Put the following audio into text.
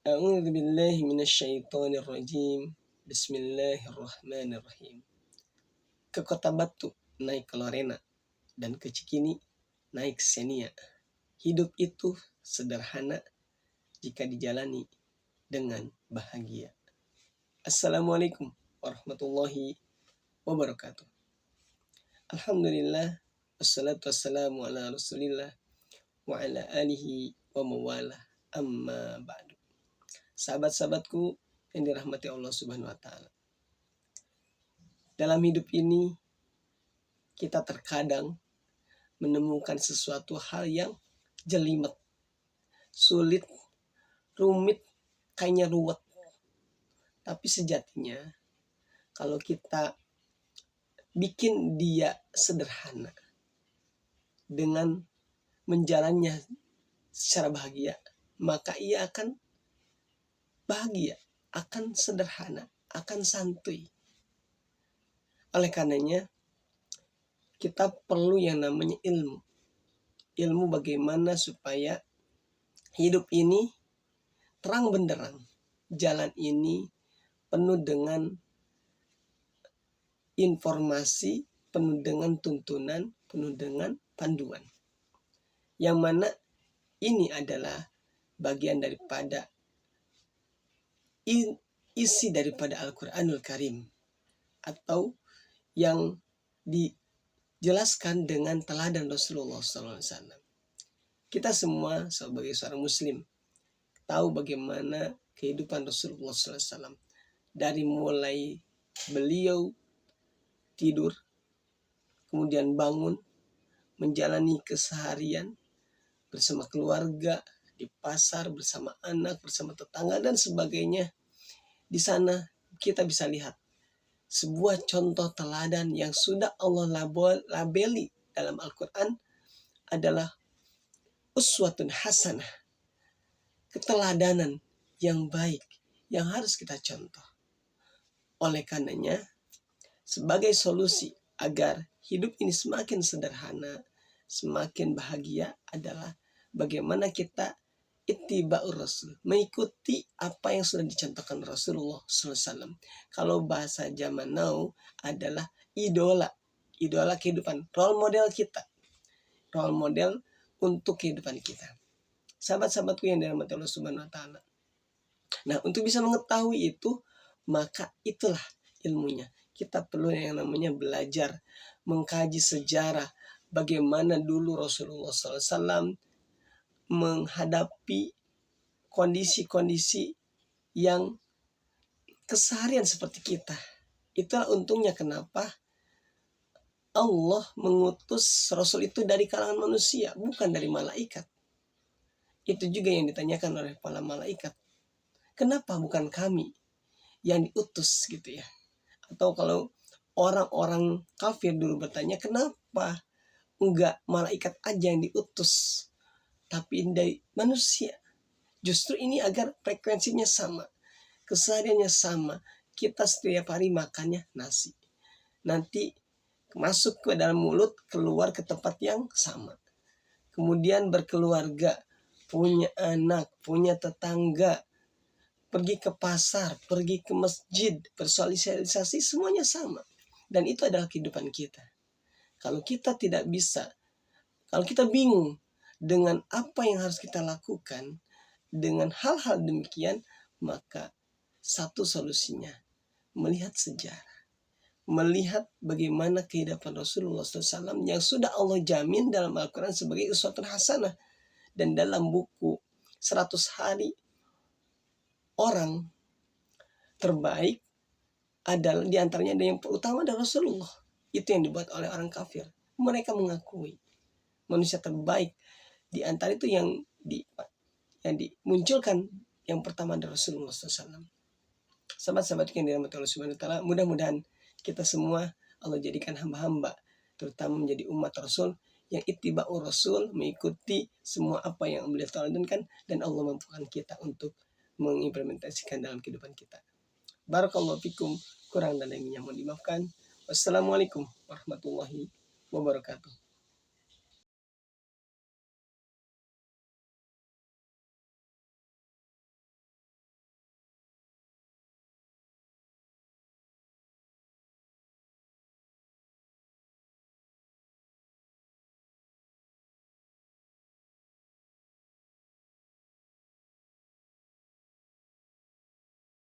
A'udzu billahi minasyaitonir rajim. Bismillahirrahmanirrahim. Ke Kota Batu naik ke Lorena dan ke Cikini naik Xenia. Hidup itu sederhana jika dijalani dengan bahagia. Assalamualaikum warahmatullahi wabarakatuh. Alhamdulillah, wassalatu wassalamu ala rasulillah wa ala alihi wa mawalah, amma ba'du. Sahabat-sahabatku yang dirahmati Allah Subhanahu wa taala. Dalam hidup ini kita terkadang menemukan sesuatu hal yang jelimet, sulit, rumit, kayaknya ruwet. Tapi sejatinya kalau kita bikin dia sederhana dengan menjalannya secara bahagia, maka ia akan bahagia, akan sederhana, akan santuy. Oleh karenanya kita perlu yang namanya ilmu. Ilmu bagaimana supaya hidup ini terang benderang. Jalan ini penuh dengan informasi, penuh dengan tuntunan, penuh dengan panduan. Yang mana ini adalah bagian daripada isi daripada Al-Quranul Karim, atau yang dijelaskan dengan teladan Rasulullah SAW. Kita semua sebagai seorang muslim tahu bagaimana kehidupan Rasulullah SAW. Dari mulai beliau tidur, kemudian bangun, menjalani keseharian bersama keluarga, di pasar, bersama anak, bersama tetangga, dan sebagainya. Di sana kita bisa lihat sebuah contoh teladan yang sudah Allah labeli dalam Al-Quran adalah uswatun hasanah, keteladanan yang baik yang harus kita contoh. Oleh karenanya, sebagai solusi agar hidup ini semakin sederhana, semakin bahagia adalah bagaimana kita ittiba'ur Rasul, mengikuti apa yang sudah dicontohkan Rasulullah SAW. Kalau bahasa zaman now adalah idola kehidupan, role model kita, role model untuk kehidupan kita. Sahabat-sahabatku yang dirahmati Allah Subhanahu wa taala. Nah, untuk bisa mengetahui itu, maka itulah ilmunya. Kita perlu yang namanya belajar, mengkaji sejarah, bagaimana dulu Rasulullah SAW menghadapi kondisi-kondisi yang keseharian seperti kita. Itulah untungnya kenapa Allah mengutus Rasul itu dari kalangan manusia, bukan dari malaikat. Itu juga yang ditanyakan oleh para malaikat. Kenapa bukan kami yang diutus gitu ya? Atau kalau orang-orang kafir dulu bertanya, kenapa enggak malaikat aja yang diutus, tapi dari manusia? Justru ini agar frekuensinya sama, kesehariannya sama. Kita setiap hari makannya nasi, nanti masuk ke dalam mulut, keluar ke tempat yang sama. Kemudian berkeluarga, punya anak, punya tetangga, pergi ke pasar, pergi ke masjid, bersosialisasi, semuanya sama. Dan itu adalah kehidupan kita. Kalau kita tidak bisa, kalau kita bingung dengan apa yang harus kita lakukan, dengan hal-hal demikian, maka satu solusinya melihat sejarah, melihat bagaimana kehidupan Rasulullah SAW yang sudah Allah jamin dalam Al-Quran sebagai uswatun hasanah. Dan dalam buku 100 hari orang terbaik adalah diantaranya ada yang utama adalah Rasulullah. Itu yang dibuat oleh orang kafir. Mereka mengakui manusia terbaik di antara itu yang dimunculkan yang pertama adalah Rasulullah SAW. Sahabat-sahabat yang dirahmati Allah Subhanahu wa taala, mudah-mudahan kita semua Allah jadikan hamba-hamba, terutama menjadi umat Rasul yang ittiba'ur Rasul, mengikuti semua apa yang beliau teladankan, dan Allah mampukan kita untuk mengimplementasikan dalam kehidupan kita. Barakallahu fikum, kurang dan lebihnya mohon dimaafkan. Wassalamualaikum warahmatullahi wabarakatuh.